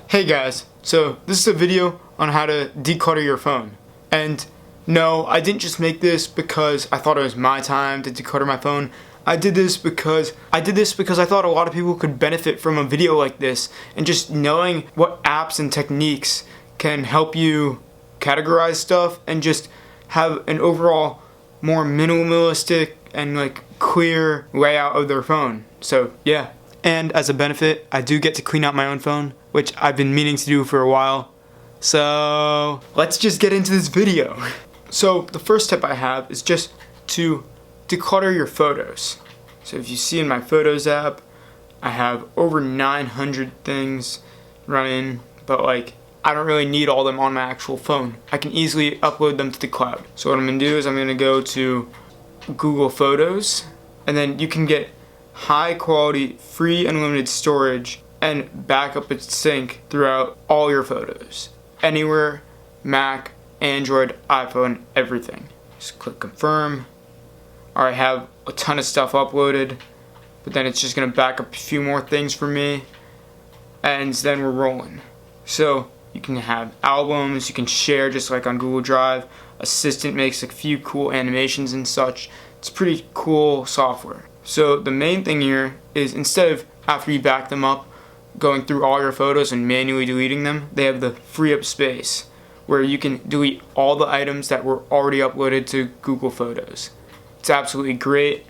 Hey guys, so this is a video on how to declutter your phone. And no, I didn't just make this because I thought it was my time to declutter my phone. I did this because I thought a lot of people could benefit from a video like this, and just knowing what apps and techniques can help you categorize stuff and just have an overall more minimalistic and clear layout of their phone. So yeah. And as a benefit, I do get to clean out my own phone, which I've been meaning to do for a while. So let's just get into this video. So the first tip I have is just to declutter your photos. So if you see in my Photos app, I have over 900 things running, but I don't really need all of them on my actual phone. I can easily upload them to the cloud. So what I'm gonna do is I'm gonna go to Google Photos, and then you can get high quality, free unlimited storage and backup and sync throughout all your photos. Anywhere, Mac, Android, iPhone, everything. Just click confirm. I have a ton of stuff uploaded, but then it's just gonna back up a few more things for me, and then we're rolling. So you can have albums, you can share just like on Google Drive. Assistant makes a few cool animations and such. It's pretty cool software. So the main thing here is, instead of, after you back them up, going through all your photos and manually deleting them, they have the free up space where you can delete all the items that were already uploaded to Google Photos. It's absolutely great.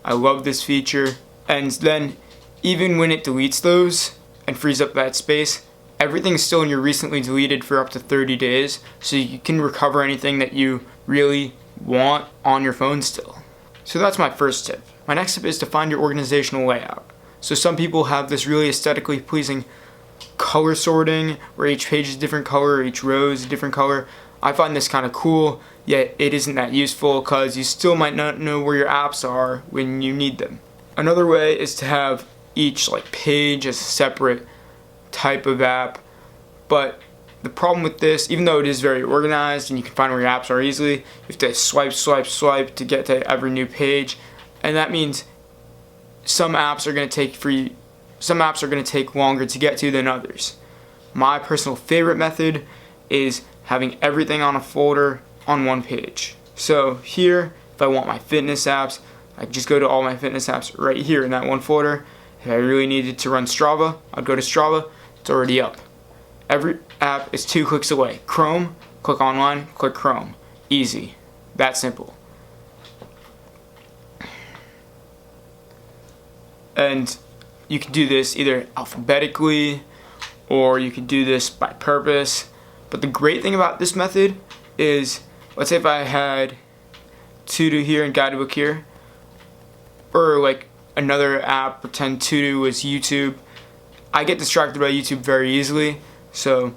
I love this feature. And then even when it deletes those and frees up that space, everything's still in your recently deleted for up to 30 days, so you can recover anything that you really want on your phone still. So that's my first tip. My next tip is to find your organizational layout. So some people have this really aesthetically pleasing color sorting where each page is a different color, each row is a different color. I find this kind of cool, yet it isn't that useful because you still might not know where your apps are when you need them. Another way is to have each page as a separate type of app, but the problem with this, even though it is very organized and you can find where your apps are easily, you have to swipe to get to every new page, and that means some apps are going to take longer to get to than others. My personal favorite method is having everything on a folder on one page. So here, if I want my fitness apps, I can just go to all my fitness apps right here in that one folder. If I really needed to run Strava, I'd go to Strava. It's already up. Every app is 2 clicks away. Chrome, click online, click Chrome. Easy. That simple. And you can do this either alphabetically or you can do this by purpose. But the great thing about this method is, let's say if I had To-Do here and Guidebook here, or another app, pretend To-Do was YouTube, I get distracted by YouTube very easily. So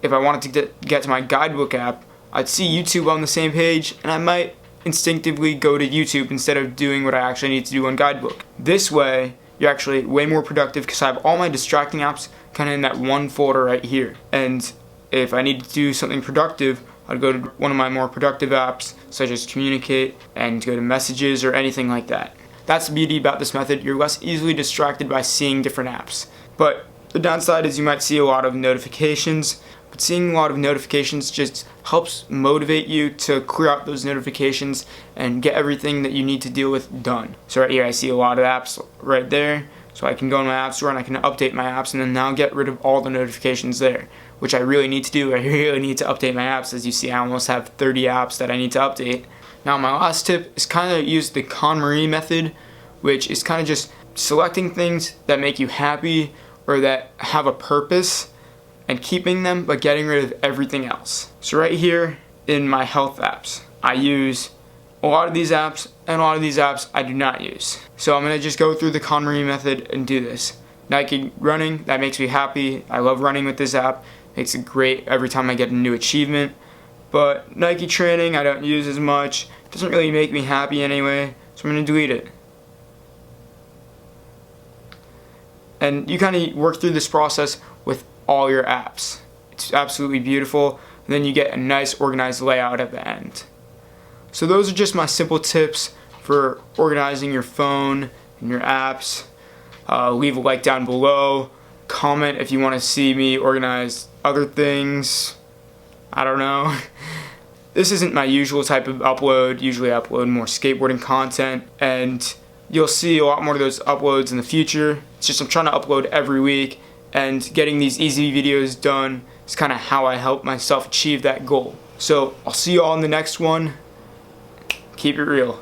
if I wanted to get to my Guidebook app, I'd see YouTube on the same page and I might instinctively go to YouTube instead of doing what I actually need to do on Guidebook. This way, you're actually way more productive because I have all my distracting apps kind of in that one folder right here. And if I need to do something productive, I'd go to one of my more productive apps, such as Communicate, and go to Messages or anything like that. That's the beauty about this method. You're less easily distracted by seeing different apps. But the downside is you might see a lot of notifications, but seeing a lot of notifications just helps motivate you to clear out those notifications and get everything that you need to deal with done. So right here I see a lot of apps right there, so I can go in my app store and I can update my apps and then now get rid of all the notifications there, which I really need to do. I really need to update my apps. As you see, I almost have 30 apps that I need to update. Now my last tip is kind of use the KonMari method, which is kind of just selecting things that make you happy or that have a purpose and keeping them, but getting rid of everything else. So right here in my health apps, I use a lot of these apps, and a lot of these apps I do not use. So I'm gonna just go through the KonMari method and do this. Nike running, that makes me happy. I love running with this app. Makes it great every time I get a new achievement. But Nike training, I don't use as much. It doesn't really make me happy anyway, so I'm gonna delete it. And you kind of work through this process with all your apps. It's absolutely beautiful. And then you get a nice organized layout at the end. So those are just my simple tips for organizing your phone and your apps. Leave a like down below. comment if you want to see me organize other things. I don't know. This isn't my usual type of upload. Usually I upload more skateboarding content, and you'll see a lot more of those uploads in the future. It's just I'm trying to upload every week, and getting these easy videos done is kind of how I help myself achieve that goal. So I'll see you all in the next one. Keep it real.